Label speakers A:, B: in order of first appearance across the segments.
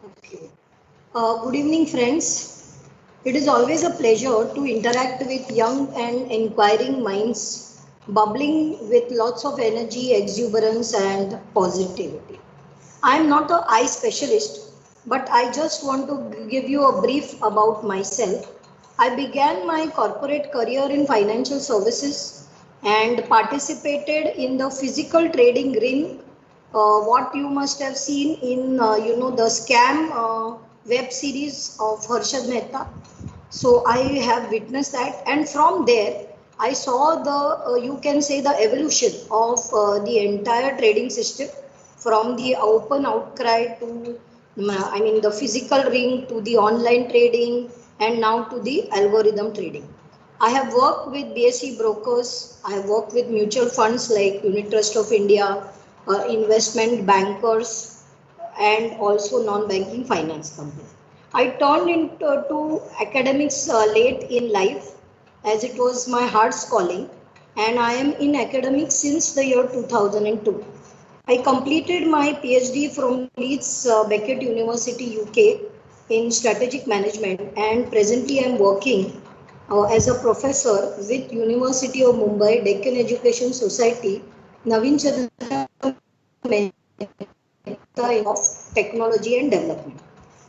A: Okay. Good evening, friends. It is always a pleasure to interact with young and inquiring minds, bubbling with lots of energy, exuberance, and positivity. I am not an eye specialist, but I just want to give you a brief about myself. I began my corporate career in financial services and participated in the physical trading ring. What you must have seen in the scam web series of Harshad Mehta. So I have witnessed that, and from there I saw the you can say the evolution of the entire trading system, from the open outcry to I mean the physical ring to the online trading and now to the algorithm trading. I have worked with BSE brokers. I have worked with mutual funds like Unit Trust of India, investment bankers, and also non-banking finance company. I turned into to academics late in life as it was my heart's calling, and I am in academics since the year 2002. I completed my PhD from Leeds Beckett University, UK in strategic management, and presently I am working as a professor with University of Mumbai Deccan Education Society, Naveen Chandra of Technology and Development.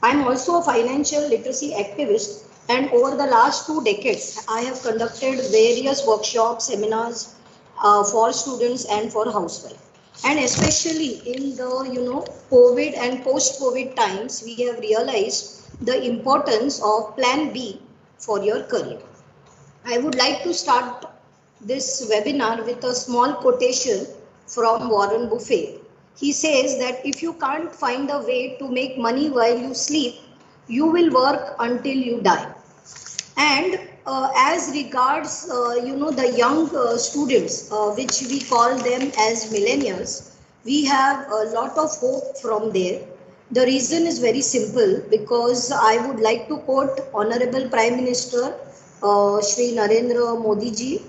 A: I am also a financial literacy activist, and over the last 2 decades, I have conducted various workshops, seminars for students and for housewives. And especially in the COVID and post-COVID times, we have realized the importance of Plan B for your career. I would like to start this webinar with a small quotation from Warren Buffett. He says that if you can't find a way to make money while you sleep, you will work until you die. And as regards, the young students, which we call them as millennials, we have a lot of hope from there. The reason is very simple because I would like to quote Honorable Prime Minister Shri Narendra Modi ji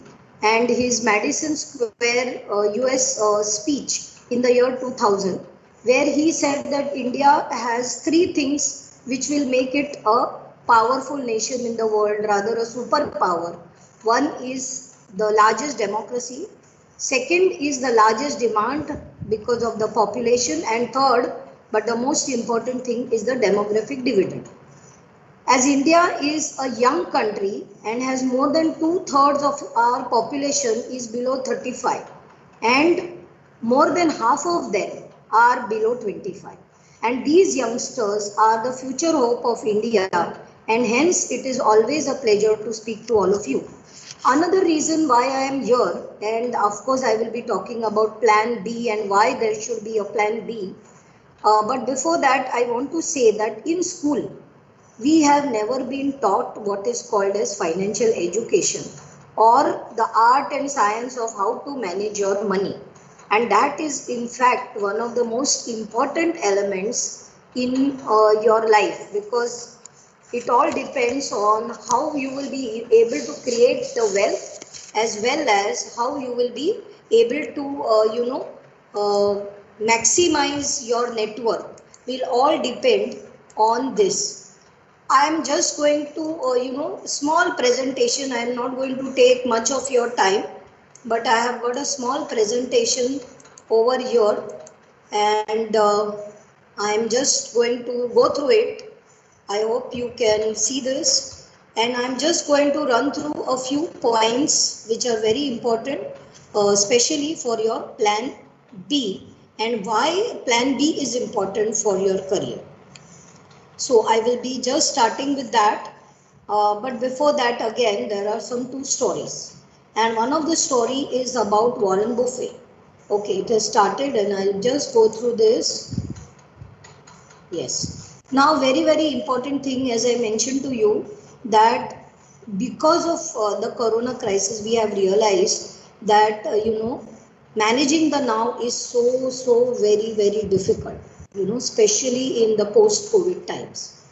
A: and his Madison Square US speech in the year 2000, where he said that India has three things which will make it a powerful nation in the world, rather a superpower. One is the largest democracy, second is the largest demand because of the population, and third, but the most important thing, is the demographic dividend. As India is a young country and has more than two-thirds of our population is below 35, and more than half of them are below 25. And these youngsters are the future hope of India, and hence it is always a pleasure to speak to all of you. Another reason why I am here, and of course I will be talking about Plan B and why there should be a Plan B. But before that, I want to say that in school, we have never been taught what is called as financial education, or the art and science of how to manage your money. And that is in fact one of the most important elements in your life, because it all depends on how you will be able to create the wealth, as well as how you will be able to maximize your net worth, will all depend on this. I am just going to, small presentation. I am not going to take much of your time, but I have got a small presentation over here, and I am just going to go through it. I hope you can see this, and I am just going to run through a few points which are very important, especially for your Plan B, and why Plan B is important for your career. So I will be just starting with that. But before that, again, there are some two stories. And one of the story is about Warren Buffett. Okay, it has started and I'll just go through this. Yes. Now, very, very important thing, as I mentioned to you, that because of the corona crisis, we have realized that, managing the now is so very, very difficult, especially in the post-COVID times.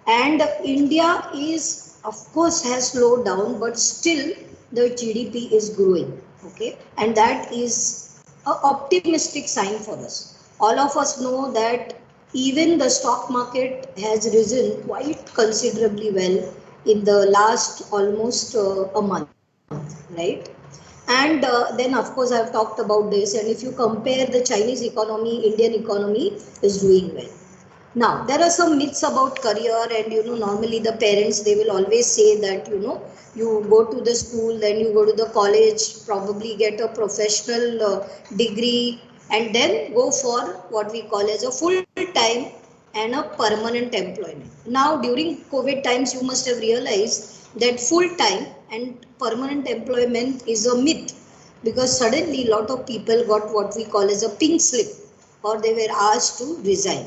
A: And India is, of course, has slowed down, but still the GDP is growing. Okay, and that is an optimistic sign for us. All of us know that Even the stock market has risen quite considerably well in the last almost a month, right? And then of course I've talked about this, and if you compare the Chinese economy, Indian economy is doing well. Now, there are some myths about career, and normally the parents, they will always say that you go to the school, then you go to the college, probably get a professional degree, and then go for what we call as a full time and a permanent employment. Now, during COVID times, you must have realized that full time and permanent employment is a myth, because suddenly a lot of people got what we call as a pink slip, or they were asked to resign.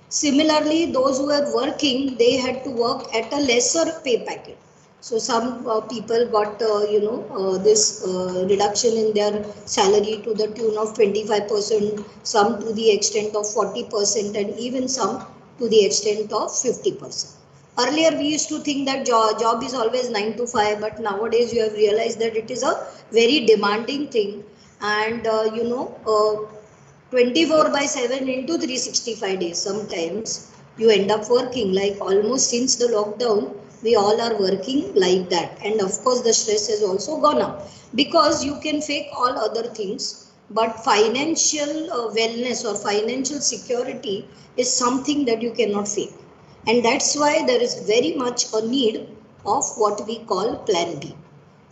A: Similarly, those who were working, they had to work at a lesser pay packet. So some people got this reduction in their salary to the tune of 25%, some to the extent of 40%, and even some to the extent of 50%. Earlier we used to think that job is always 9 to 5, but nowadays you have realized that it is a very demanding thing, and 24 by 7 into 365 days. Sometimes you end up working, like almost since the lockdown, we all are working like that. And of course, the stress has also gone up, because you can fake all other things, but financial wellness or financial security is something that you cannot fake. And that's why there is very much a need of what we call plan B.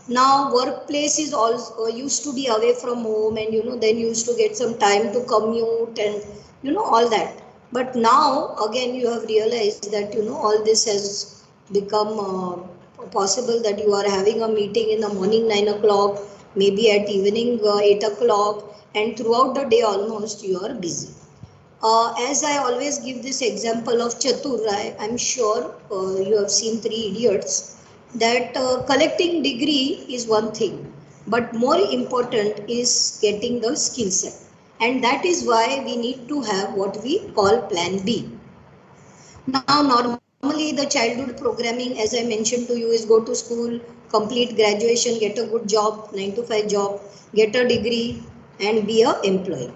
A: Now workplace is also used to be away from home, and then you used to get some time to commute and all that. But now again you have realized that all this has become possible, that you are having a meeting in the morning 9 o'clock, maybe at evening 8 o'clock, and throughout the day almost you are busy. As I always give this example of Chatur, I'm sure you have seen Three Idiots, that collecting degree is one thing, but more important is getting the skill set. And that is why we need to have what we call plan B. Now, normally the childhood programming, as I mentioned to you, is go to school, complete graduation, get a good job, 9 to 5 job, get a degree, and be a employee.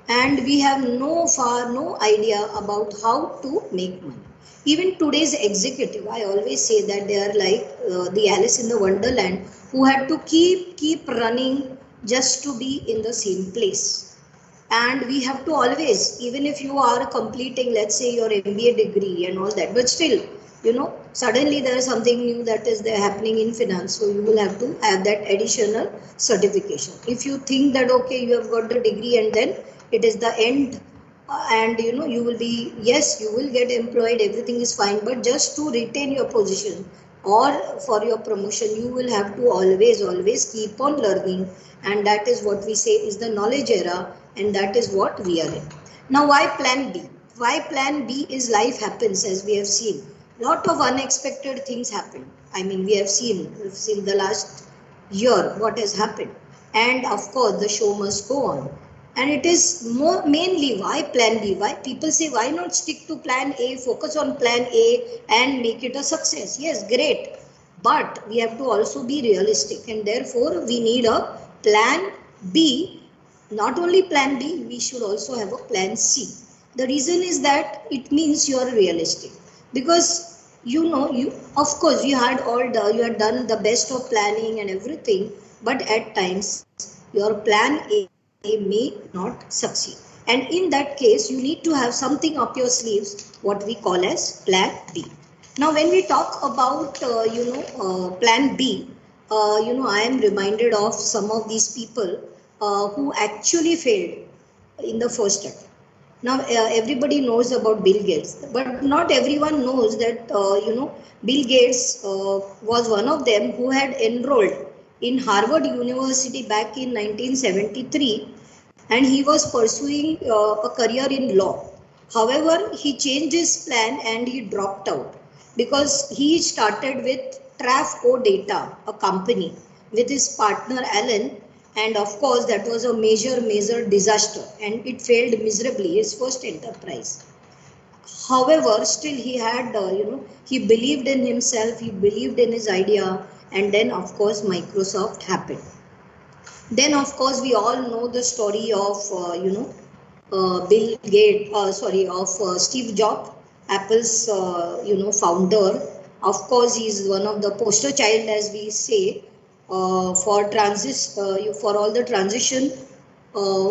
A: And we have no idea about how to make money. Even today's executive, I always say that they are like the Alice in the Wonderland, who had to keep running just to be in the same place. And we have to always, even if you are completing, let's say, your MBA degree and all that, but still, suddenly there is something new that is there happening in finance, so you will have to have that additional certification. If you think that okay, you have got the degree and then it is the end, and you will be, yes, you will get employed, everything is fine, but just to retain your position or for your promotion, you will have to always keep on learning. And that is what we say is the knowledge era, and that is what we are in. Now, why plan B? Why plan B is life happens, as we have seen. Lot of unexpected things happen. I mean, we've seen the last year what has happened. And of course, the show must go on. And it is more mainly why plan B. Why people say, why not stick to plan A, focus on plan A and make it a success? Yes, great. But we have to also be realistic, and therefore we need a plan B. Not only plan B, we should also have a plan C. The reason is that it means you are realistic, because you of course you had done the best of planning and everything, but at times your plan A may not succeed, and in that case you need to have something up your sleeves, what we call as plan B. Now when we talk about plan B, I am reminded of some of these people who actually failed in the first attempt. Now everybody knows about Bill Gates, but not everyone knows that Bill Gates was one of them who had enrolled in Harvard University back in 1973, and he was pursuing a career in law. However, he changed his plan and he dropped out, because he started with Trafo Data, a company, with his partner Alan, and of course that was a major disaster, and it failed miserably, his first enterprise. However, still he had he believed in himself, he believed in his idea, and then of course Microsoft happened. Then of course we all know the story of Steve Jobs, Apple's founder. Of course, he is one of the poster child, as we say, for all the transition uh,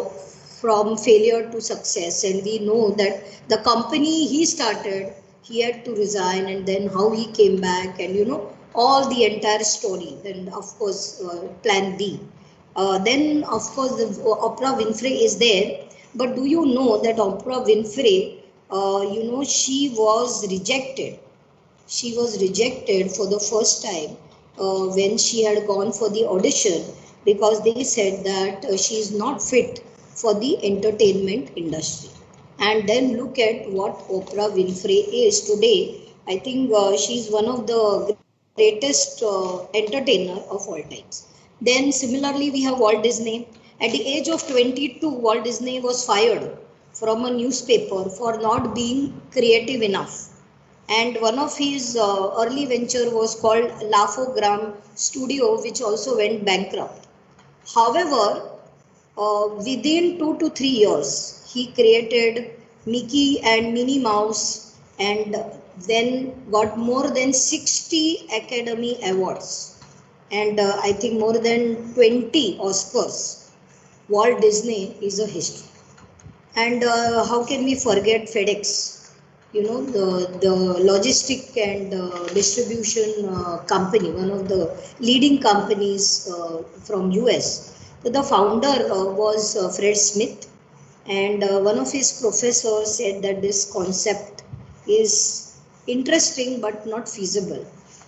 A: from failure to success. And we know that the company he started, he had to resign, and then how he came back, and all the entire story. And of course, plan B. Then of course the Oprah Winfrey is there. But do you know that Oprah Winfrey, she was rejected. She was rejected for the first time when she had gone for the audition, because they said that she is not fit for the entertainment industry. And then look at what Oprah Winfrey is today. I think she is one of the greatest entertainer of all times. Then similarly we have Walt Disney. At the age of 22, Walt Disney was fired from a newspaper for not being creative enough. And one of his early venture was called Laugh-O-Gram Studio, which also went bankrupt. However, within 2 to 3 years, he created Mickey and Minnie Mouse, and then got more than 60 Academy Awards, and I think more than 20 Oscars. Walt Disney is a history. And how can we forget FedEx? The logistic and distribution company, one of the leading companies from US. The founder was Fred Smith, and one of his professors said that this concept is interesting but not feasible.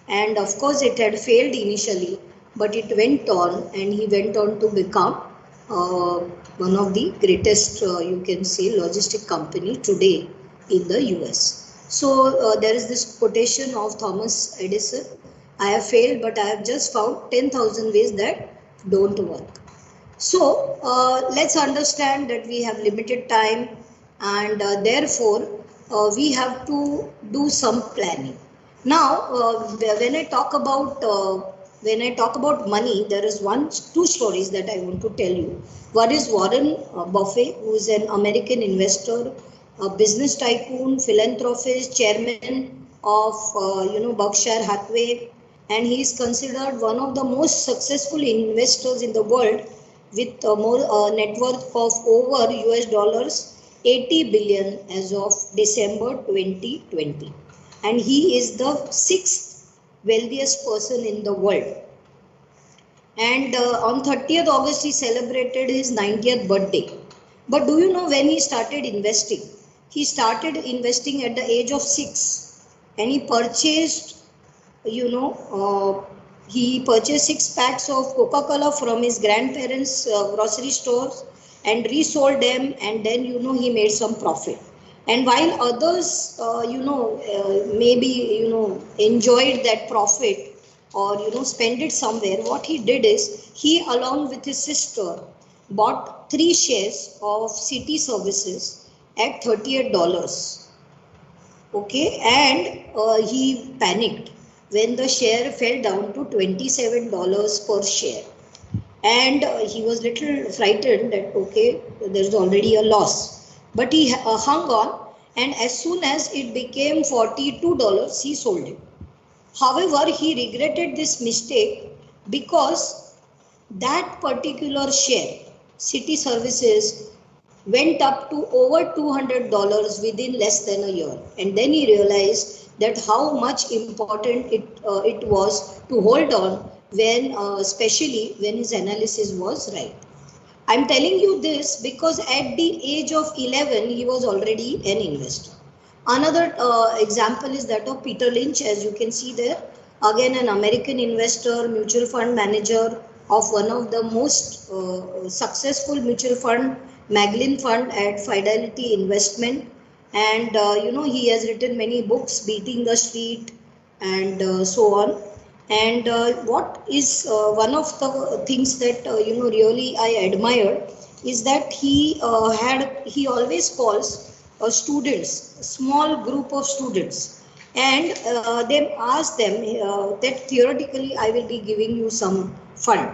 A: And of course it had failed initially, but it went on, and he went on to become one of the greatest, you can say, logistic company today in the US. So there is this quotation of Thomas Edison: I have failed, but I have just found 10,000 ways that don't work. So let's understand that we have limited time, and therefore we have to do some planning. Now, when I talk about money, there is two stories that I want to tell you. One is Warren Buffett, who is an American investor, a business tycoon, philanthropist, chairman of Berkshire Hathaway, and he is considered one of the most successful investors in the world, with a net worth of over US dollars 80 billion as of December 2020. And he is the 6th wealthiest person in the world. And on 30th August, he celebrated his 90th birthday. But do you know when he started investing? He started investing at the age of 6, and he purchased, he purchased 6 packs of Coca-Cola from his grandparents' grocery stores and resold them, and then he made some profit. And while others maybe enjoyed that profit, or spend it somewhere, what he did is, he along with his sister bought 3 shares of City Services at $38. Okay, and he panicked when the share fell down to $27 per share, and he was little frightened that okay, there is already a loss, but he hung on, and as soon as it became $42, he sold it. However, he regretted this mistake, because that particular share, City Services, went up to over $200 within less than a year. And then he realized that how much important it was to hold on, when especially when his analysis was right. I'm telling you this because at the age of 11, he was already an investor. Another example is that of Peter Lynch, as you can see there. Again, an American investor, mutual fund manager of one of the most successful mutual fund, Magellan Fund at Fidelity Investment. And, he has written many books, Beating the Street, and so on. And what is one of the things that, really I admire is that he always calls students, small group of students, and then ask them that theoretically I will be giving you some fund,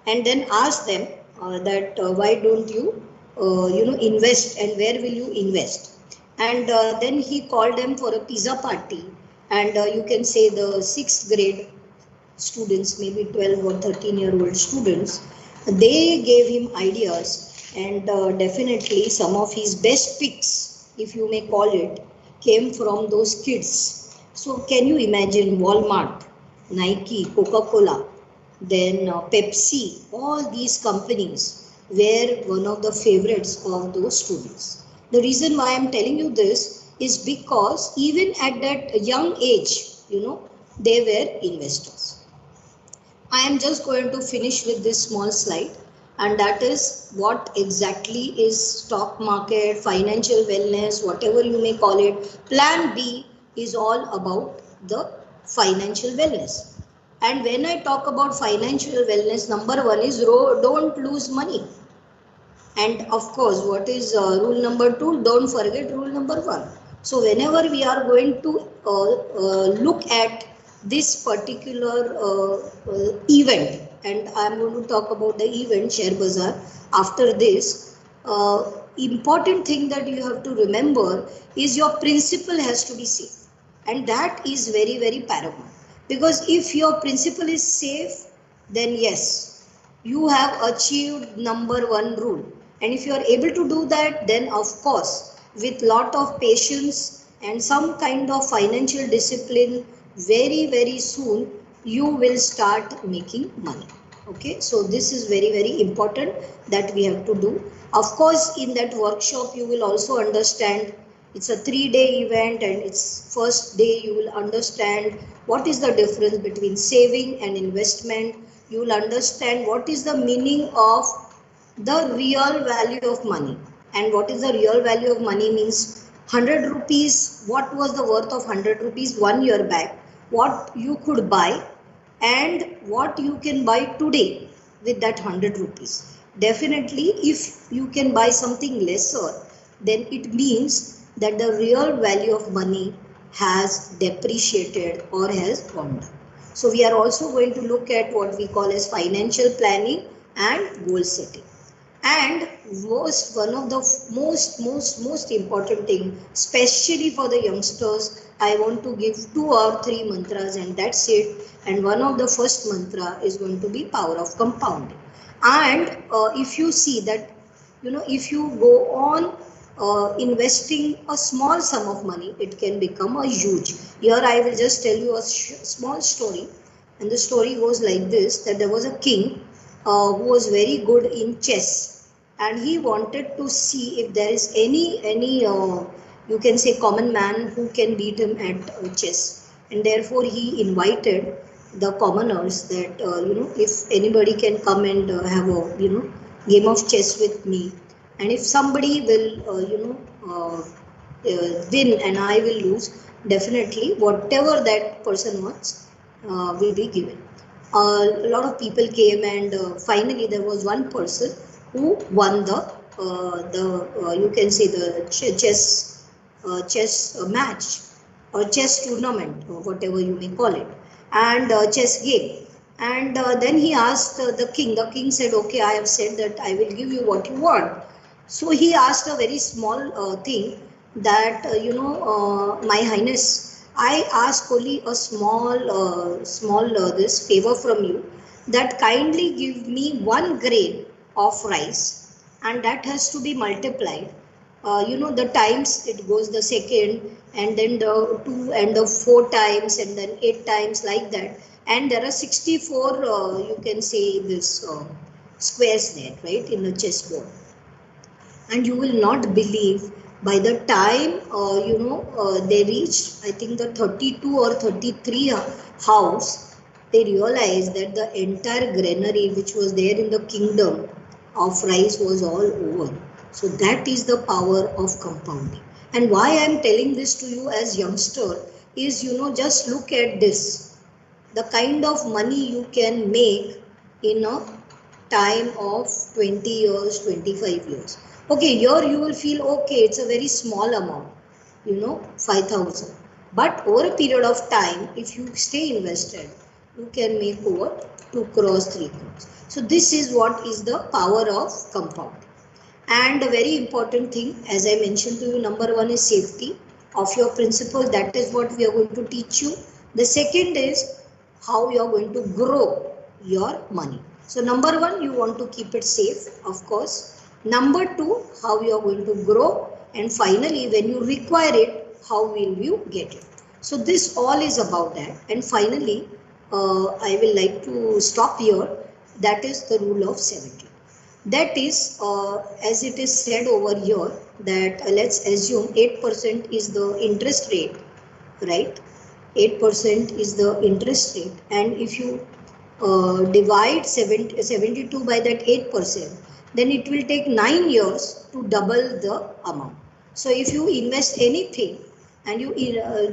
A: and then ask them that why don't you invest, and where will you invest? And then he called them for a pizza party, and you can say the 6th grade students, maybe 12 or 13-year-old students, they gave him ideas, and definitely some of his best picks, if you may call it, came from those kids. So can you imagine Walmart, Nike, Coca-Cola, then Pepsi, all these companies were one of the favorites of those students. The reason why I am telling you this is because even at that young age, they were investors. I am just going to finish with this small slide, and that is what exactly is stock market, financial wellness, whatever you may call it. Plan B is all about the financial wellness. And when I talk about financial wellness, number one is don't lose money. And of course, what is rule number 2? Don't forget rule number 1. So whenever we are going to look at this particular event, and I am going to talk about the event share bazaar after this, important thing that you have to remember is your principal has to be safe, and that is very, very paramount, because if your principal is safe, then yes, you have achieved number 1 rule. And if you are able to do that, then of course, with lot of patience and some kind of financial discipline, very, very soon you will start making money. Okay, so this is very, very important that we have to do. Of course, in that workshop you will also understand, it's a 3-day event, and it's first day you will understand what is the difference between saving and investment. You will understand what is the meaning of the real value of money. And what is the real value of money means 100 rupees, what was the worth of 100 rupees 1 year back, what you could buy, and what you can buy today with that 100 rupees. Definitely, if you can buy something lesser, then it means that the real value of money has depreciated or has gone down. So we are also going to look at what we call as financial planning and goal setting. And one of the most important thing, especially for the youngsters, I want to give 2 or 3 mantras, and that's it. And one of the first mantra is going to be power of compounding. And if you see that, if you go on investing a small sum of money, it can become a huge. Here I will just tell you a small story, and the story goes like this: that there was a king who was very good in chess, and he wanted to see if there is any you can say common man who can beat him at chess. And therefore he invited the commoners that if anybody can come and have a game of chess with me, and if somebody will win and I will lose, definitely whatever that person wants will be given. A lot of people came, and finally there was one person who won the you can say the chess match or chess tournament or whatever you may call it, and chess game. And then he asked the king. The king said, okay, I have said that I will give you what you want. So he asked a very small thing, that my highness, I ask only a small this favor from you, that kindly give me 1 grain of rice, and that has to be multiplied. The times it goes the second, and then the 2 and the 4 times, and then 8 times, like that. And there are 64 you can say this squares there, right, in the chessboard. And you will not believe, by the time they reached, I think, the 32 or 33 house, they realized that the entire granary which was there in the kingdom of rice was all over. So that is the power of compounding. And why I am telling this to you as youngster is, just look at this, the kind of money you can make in a time of 20 years, 25 years. Okay, here you will feel, okay, it's a very small amount, 5,000. But over a period of time, if you stay invested, you can make over 2 crores, 3 crores. So this is what is the power of compounding. And a very important thing, as I mentioned to you, number one is safety of your principal. That is what we are going to teach you. The second is how you are going to grow your money. So number one, you want to keep it safe, of course. Number two, how you are going to grow. And finally, when you require it, how will you get it? So this all is about that. And finally, I will like to stop here. That is the rule of 70. That is, as it is said over here, that let's assume 8% is the interest rate, right? 8% is the interest rate, and if you divide 72 by that 8%, then it will take 9 years to double the amount. So if you invest anything and you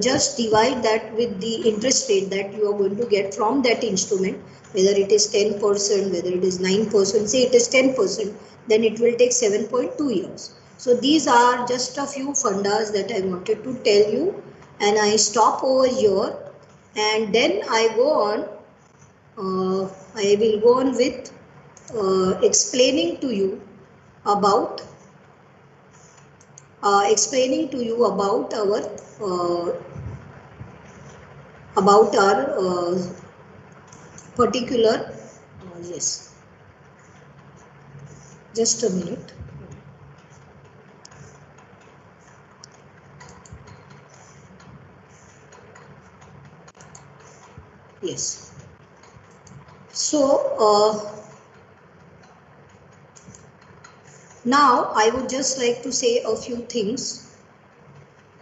A: just divide that with the interest rate that you are going to get from that instrument, whether it is 10%, whether it is 9%, say it is 10%, then it will take 7.2 years. So these are just a few fundas that I wanted to tell you, and I stop over here, and then I go on. I will go on with explaining to you about our particular yes, just a minute. Yes. So now I would just like to say a few things.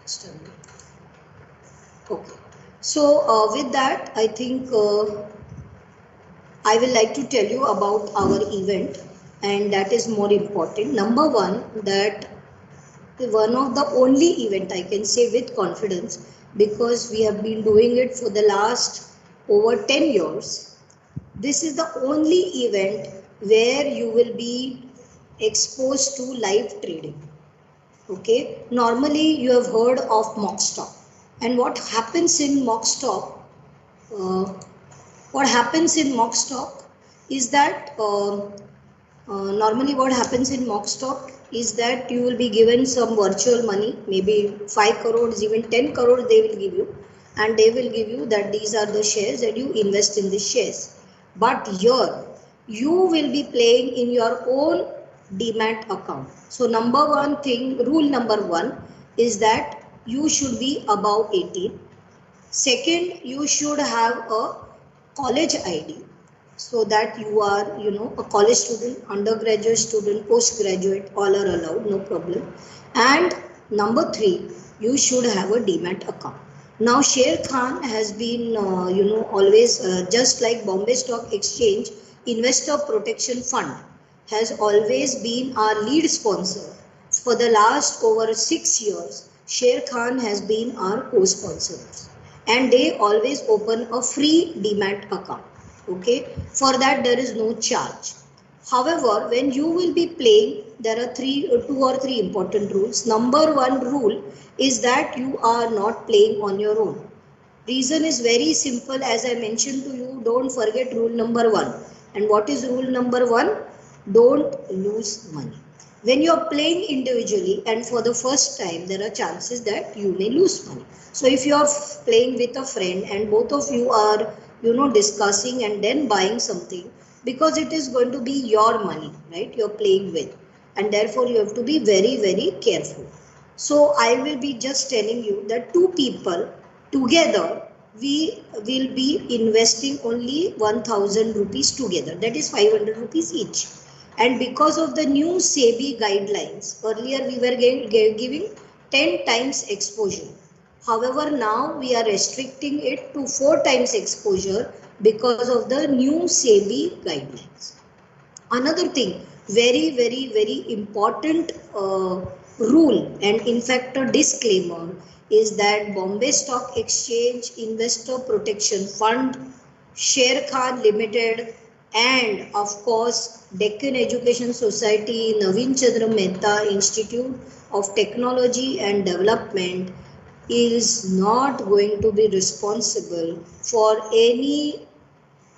A: Just a minute. Okay. So with that, I think I will like to tell you about our event, and that is more important. Number one, that one of the only event I can say with confidence, because we have been doing it for the last over 10 years. This is the only event where you will be exposed to live trading. Okay, normally you have heard of mock stock, and what happens in mock stock? What happens in mock stock is that normally what happens in mock stock is that you will be given some virtual money, maybe 5 crores, even 10 crores they will give you, and they will give you that these are the shares and you invest in the shares. But here you will be playing in your own demat account. So number one thing, rule number one is that you should be above 18. Second, you should have a college ID, so that you are, a college student, undergraduate student, postgraduate, all are allowed, no problem. And number three, you should have a demat account. Now Sher Khan has been, always just like Bombay Stock Exchange Investor Protection Fund has always been our lead sponsor. For the last over 6 years, Sher Khan has been our co-sponsor, and they always open a free demat account. Okay, for that there is no charge. However, when you will be playing, there are two or three important rules. Number one rule is that you are not playing on your own. Reason is very simple, as I mentioned to you. Don't forget rule number one. And what is rule number one? Don't lose money. When you are playing individually and for the first time, there are chances that you may lose money. So if you are playing with a friend and both of you are, discussing and then buying something, because it is going to be your money, right? You are playing with, and therefore you have to be very, very careful. So I will be just telling you that two people together, we will be investing only 1000 rupees together, that is 500 rupees each. And because of the new SEBI guidelines, earlier we were giving 10 times exposure. However, now we are restricting it to 4 times exposure because of the new SEBI guidelines. Another thing, very, very, very important rule, and in fact a disclaimer, is that Bombay Stock Exchange Investor Protection Fund, Sher Khan Limited, and of course Deccan Education Society, Naveen Chandra Mehta Institute of Technology and Development is not going to be responsible for any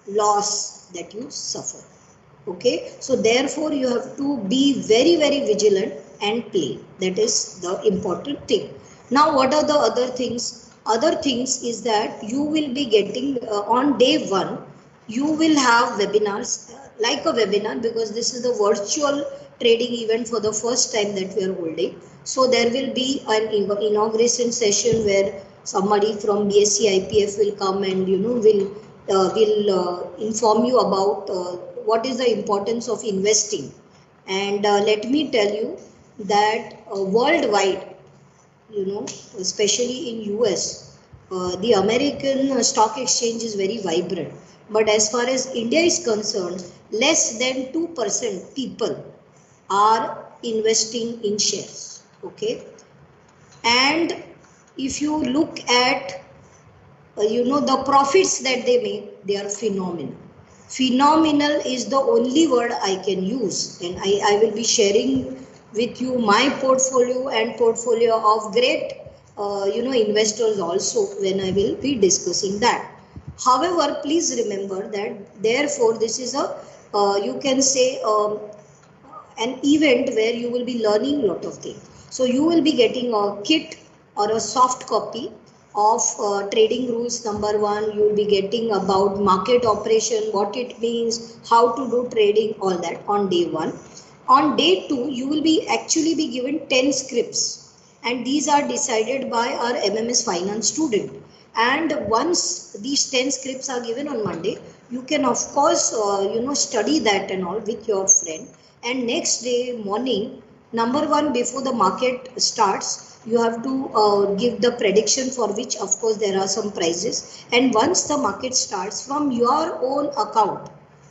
A: loss that you suffer. Okay, so therefore you have to be very, very vigilant and play. That is the important thing. Now, what are the other things? Other things is that you will be getting on day one, you will have webinars, like a webinar, because this is the virtual trading event for the first time that we are holding. So there will be an inauguration session where somebody from BSc IPF will come and will inform you about what is the importance of investing. And let me tell you that worldwide, especially in US, the American stock exchange is very vibrant. But as far as India is concerned, less than 2% people are investing in shares. Okay. And if you look at the profits that they make, they are phenomenal. Phenomenal is the only word I can use, and I will be sharing with you my portfolio and portfolio of great investors also when I will be discussing that. However, please remember that therefore this is a you can say an event where you will be learning a lot of things. So you will be getting a kit or a soft copy of trading rules number one. You will be getting about market operation, what it means, how to do trading, all that on day one. On day two, you will be actually be given 10 scripts, and these are decided by our MMS finance student. And once these 10 scripts are given on Monday, you can of course study that and all with your friend. And next day morning, number one, before the market starts, you have to give the prediction, for which of course there are some prizes. And once the market starts, from your own account,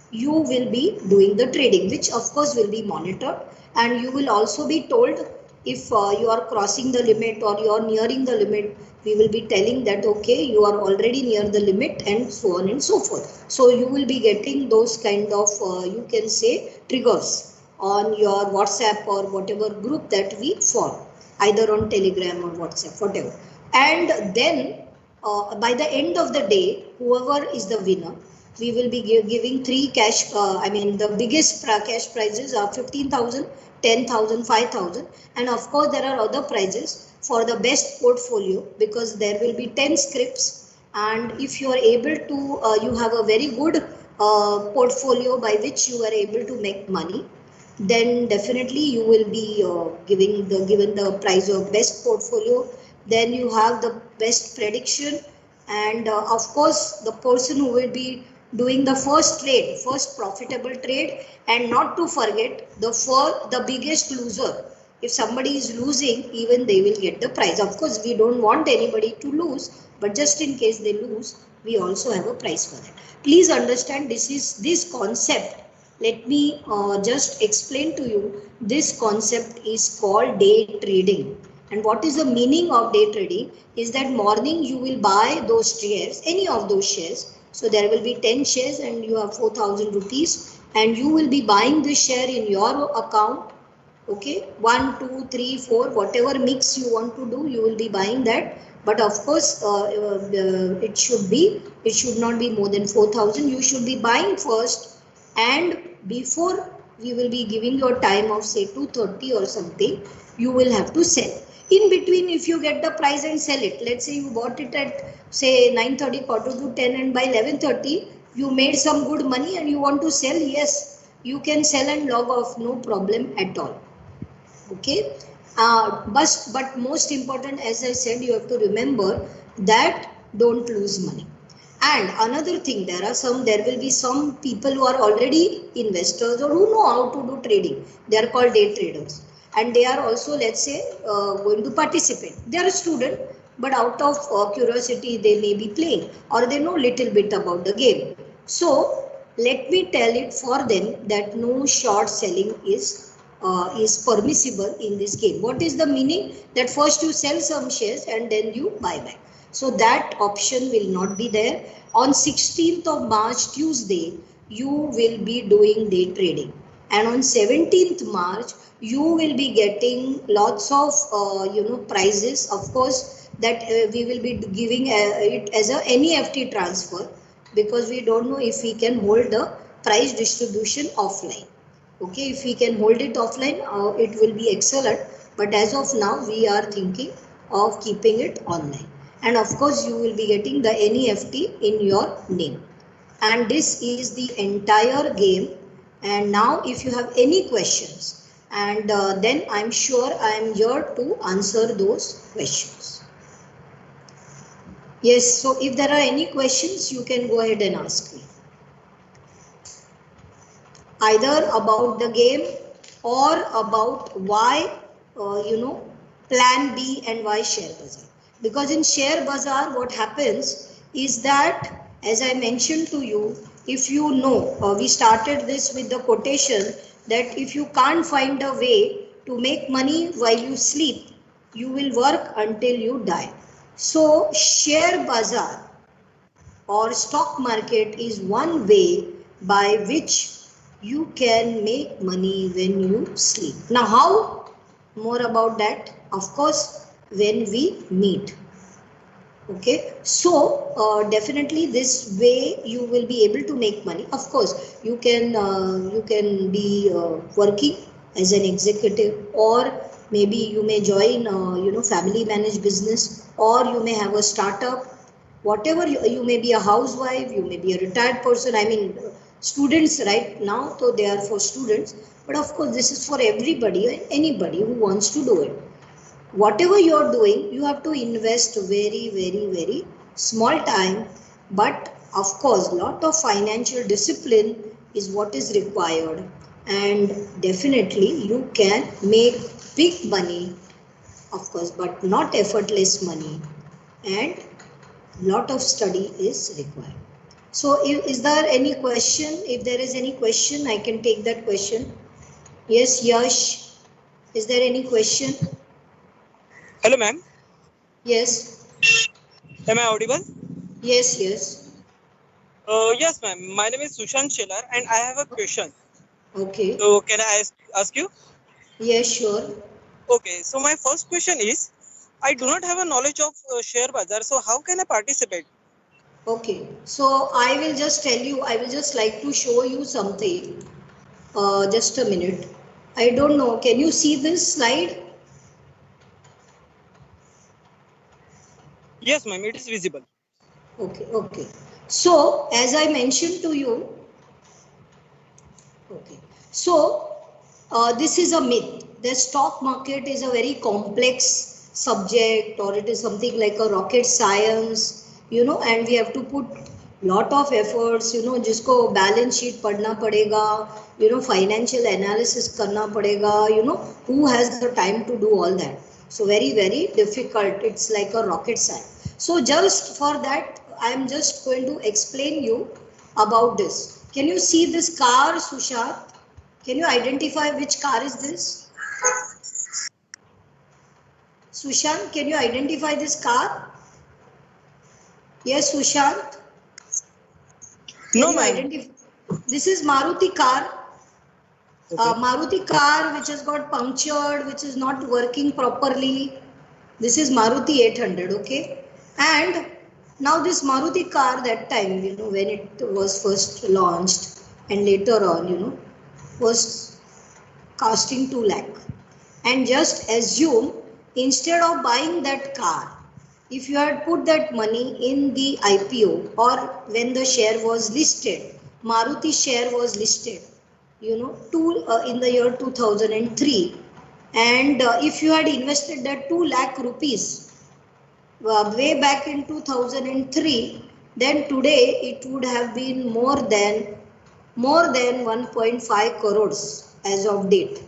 A: you will be doing the trading, which of course will be monitored, and you will also be told if you are crossing the limit or you are nearing the limit. We will be telling that okay, you are already near the limit, and so on and so forth. So you will be getting those kind of you can say triggers on your WhatsApp or whatever group that we form, either on Telegram or WhatsApp, whatever. And then by the end of the day, whoever is the winner, we will be giving three cash, the biggest cash prizes are 15,000, 10,000, 5,000. And of course, there are other prizes for the best portfolio, because there will be 10 scripts. And if you are able to, you have a very good portfolio by which you are able to make money, then definitely you will be given the prize of best portfolio. Then you have the best prediction, and of course the person who will be doing the first profitable trade. And not to forget the biggest loser. If somebody is losing, even they will get the prize. Of course, we don't want anybody to lose, but just in case they lose, we also have a prize for that. Please understand, this concept. Let me just explain to you. This concept is called day trading. And what is the meaning of day trading? Is that morning you will buy those shares, any of those shares. So there will be 10 shares and you have 4,000 rupees, and you will be buying this share in your account. Okay, 1, 2, 3, 4, whatever mix you want to do, you will be buying that. But of course, it should not be more than 4,000. You should be buying first, and before we will be giving you a time of say 2:30 or something, you will have to sell. In between, if you get the price and sell it, let's say you bought it at say 9:30, quarter to 10, and by 11:30 you made some good money and you want to sell, yes, you can sell and log off, no problem at all. Okay, but most important, as I said, you have to remember that don't lose money. And another thing, there will be some people who are already investors or who know how to do trading. They are called day traders, and they are also, let's say, going to participate. They are a student, but out of curiosity they may be playing, or they know little bit about the game. So let me tell it for them that no short selling is permissible in this game. What is the meaning? That first you sell some shares and then you buy back. So that option will not be there. On 16th of March, Tuesday, you will be doing day trading. And on 17th March, you will be getting lots of prizes. Of course, that we will be giving it as a NEFT transfer, because we don't know if we can hold the price distribution offline. Okay, if we can hold it offline, it will be excellent. But as of now, we are thinking of keeping it online. And of course, you will be getting the NEFT in your name. And this is the entire game. And now if you have any questions, and then I'm sure I'm here to answer those questions. Yes, so if there are any questions, you can go ahead and ask me. Either about the game or about why, plan B and why share bazaar. Because in share bazaar, what happens is that, as I mentioned to you, if you know, we started this with the quotation that if you can't find a way to make money while you sleep, you will work until you die. So share bazaar or stock market is one way by which you can make money when you sleep. Now how? More about that, of course, when we meet. Okay, so definitely this way you will be able to make money. Of course, you can be working as an executive, or maybe you may join family managed business, or you may have a startup. Whatever you may be a housewife, you may be a retired person. I mean, students right now, so they are for students. But of course, this is for everybody and anybody who wants to do it. Whatever you are doing, you have to invest very, very, very small time, but of course lot of financial discipline is what is required, and definitely you can make big money, of course, but not effortless money, and lot of study is required. So is there any question? If there is any question, I can take that question. Yes, Yash, is there any question?
B: Hello, ma'am.
A: Yes.
B: Am I audible?
A: Yes, yes.
B: Yes, ma'am. My name is Sushant Shelar, and I have a question.
A: Okay.
B: So, can I ask you?
A: Yes, sure.
B: Okay. So, my first question is, I do not have a knowledge of share bazaar. So, how can I participate?
A: Okay. So I will just tell you, I will just like to show you something. Just a minute. I don't know. Can you see this slide?
B: Yes, ma'am. It is visible.
A: Okay, okay. So as I mentioned to you, okay. So this is a myth. The stock market is a very complex subject, or it is something like a rocket science, and we have to put lot of efforts, जिसको balance sheet पढ़ना पड़ेगा, financial analysis करना पड़ेगा, who has the time to do all that? So very, very difficult. It's like a rocket science. So just for that, I am just going to explain you about this. Can you see this car, Sushant? Can you identify which car is this? Sushant, can you identify this car? Yes, Sushant. Can
B: No,
A: you
B: ma'am.
A: identify? This is Maruti car.
B: Okay.
A: Maruti car which has got punctured, which is not working properly. This is Maruti 800, okay? And now this Maruti car, that time, when it was first launched, and later on, was costing 2 lakh. And just assume, instead of buying that car, if you had put that money in the IPO, or when the share was listed, Maruti share was listed, in the year 2003, and if you had invested that 2 lakh rupees way back in 2003, then today it would have been more than 1.5 crores as of date.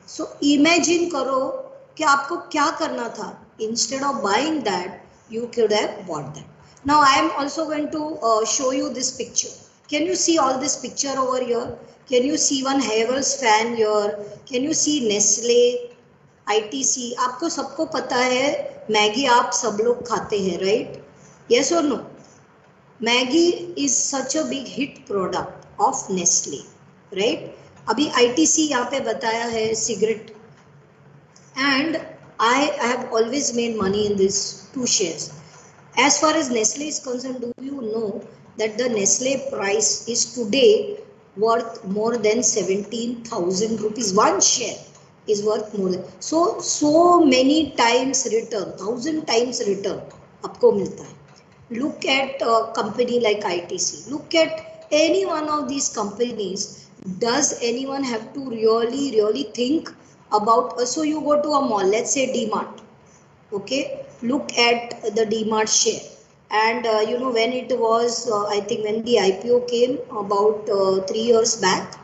A: So imagine करो कि आपको क्या करना था. Instead of buying that, you could have bought that. Now I am also going to show you this picture. Can you see all this picture over here? Can you see one Havells fan here? Can you see Nestle, ITC? आपको सबको पता है Maggi आप सब लोग खाते हैं, right? Yes or no? Maggi is such a big hit product of Nestle, right? अभी ITC यहाँ पे बताया है cigarette, and I have always made money in these two shares. As far as Nestle is concerned, do you know that the Nestle price is today worth more than 17,000 rupees. One share is worth more than so many times return, 1,000 times return आपको मिलता है. Look at a company like ITC. Look at any one of these companies. Does anyone have to really think about? So you go to a mall, let's say DMart. Okay, look at the DMart share, and when it was, I think when the IPO came about 3 years back,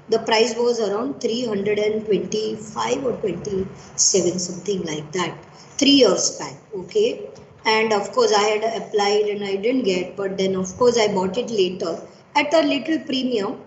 A: the price was around 325 or 27, something like that, 3 years back. Okay, and of course I had applied and I didn't get, but then of course I bought it later at a little premium,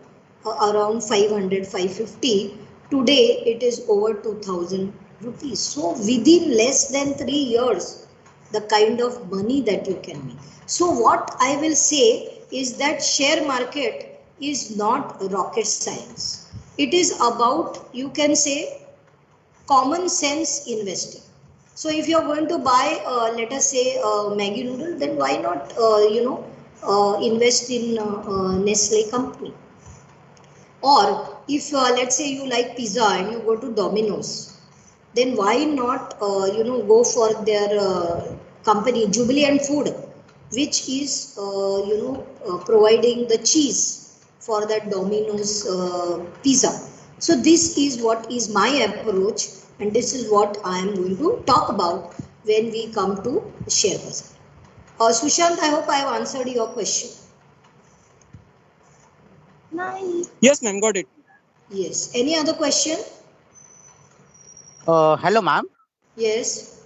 A: around 500, 550. Today it is over 2000 rupees. So within less than 3 years, the kind of money that you can make. So what I will say is that share market is not rocket science. It is about, you can say, common sense investing. So if you are going to buy, let us say, Maggi noodle, then why not, invest in Nestle company? Or if let's say you like pizza and you go to Domino's, then why not go for their company Jubilant Food, which is providing the cheese for that Domino's pizza. So this is what is my approach, and this is what I am going to talk about when we come to share bazaar. Sushant, I hope I have answered your question.
C: Nice.
B: Yes, ma'am, got it.
A: Yes. Any other question?
D: Hello, ma'am.
A: Yes.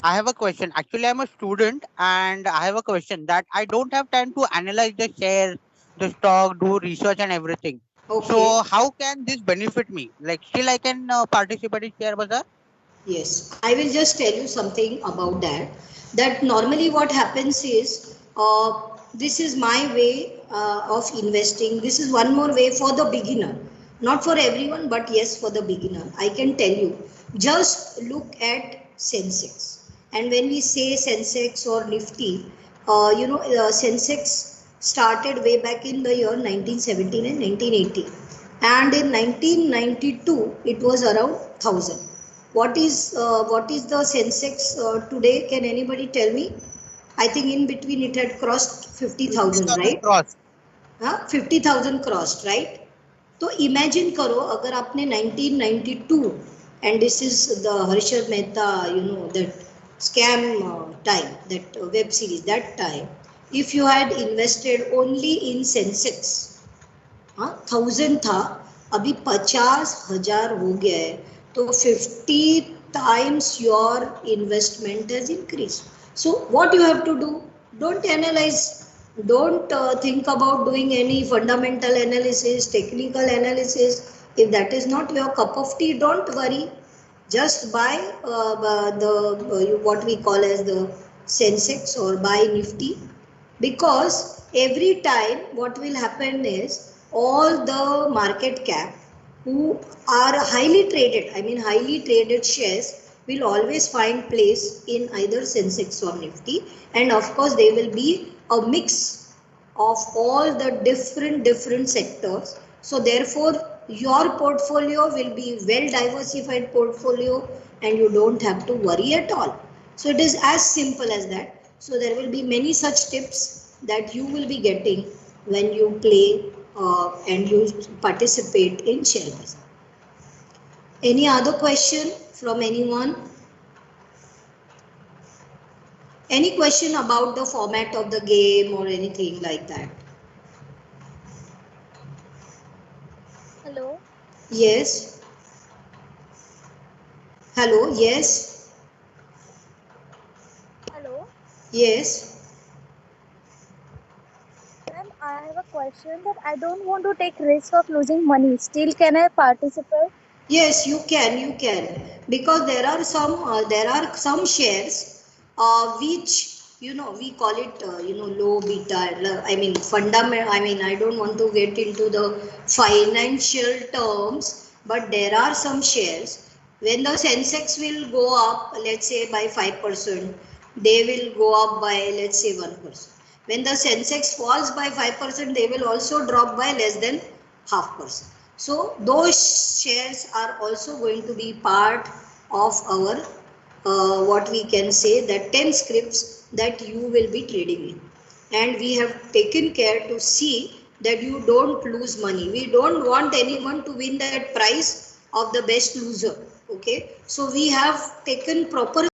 D: I have a question. Actually, I'm a student and I have a question that I don't have time to analyze the share, the stock, do research and everything.
A: Okay.
D: So how can this benefit me? Like still I can participate in share bazaar?
A: Yes, I will just tell you something about that. That normally what happens is, this is my way of investing. This is one more way for the beginner. Not for everyone, but yes, for the beginner. I can tell you. Just look at Sensex. And when we say Sensex or Nifty, Sensex started way back in the year 1917 and 1980. And in 1992, it was around 1000. What is the Sensex today? Can anybody tell me? I think in between it had crossed 50,000,
D: 50,000
A: right?
D: cross.
A: 50,000 crossed, right? तो imagine करो अगर आपने 1992, and this is the Harshad Mehta, that scam time, that web series, that time, if you had invested only in Sensex, 1000 था, अभी 50,000 हो गया है, तो 50 times your investment has increased. So what you have to do? Don't analyze, don't think about doing any fundamental analysis, technical analysis. If that is not your cup of tea, don't worry. Just buy what we call as the Sensex or buy Nifty, because every time what will happen is all the market cap who are highly traded, highly traded shares will always find place in either Sensex or Nifty, and of course they will be a mix of all the different sectors. So therefore your portfolio will be well diversified portfolio, and you don't have to worry at all. So it is as simple as that. So there will be many such tips that you will be getting when you play and you participate in share bazaar. Any other question from anyone? Any question about the format of the game or anything like that?
C: Hello.
A: Yes. Hello. Yes.
C: Hello.
A: Yes.
C: Ma'am, I have a question that I don't want to take risk of losing money. Still, can I participate?
A: Yes, you can, because there are some shares which we call it low beta. Fundamental. I don't want to get into the financial terms, but there are some shares when the Sensex will go up, let's say by 5%, they will go up by, let's say, 1%. When the Sensex falls by 5%, they will also drop by less than 0.5%. So those shares are also going to be part of our what we can say that 10 scripts that you will be trading in. And we have taken care to see that you don't lose money. We don't want anyone to win that prize of the best loser. Okay, so we have taken proper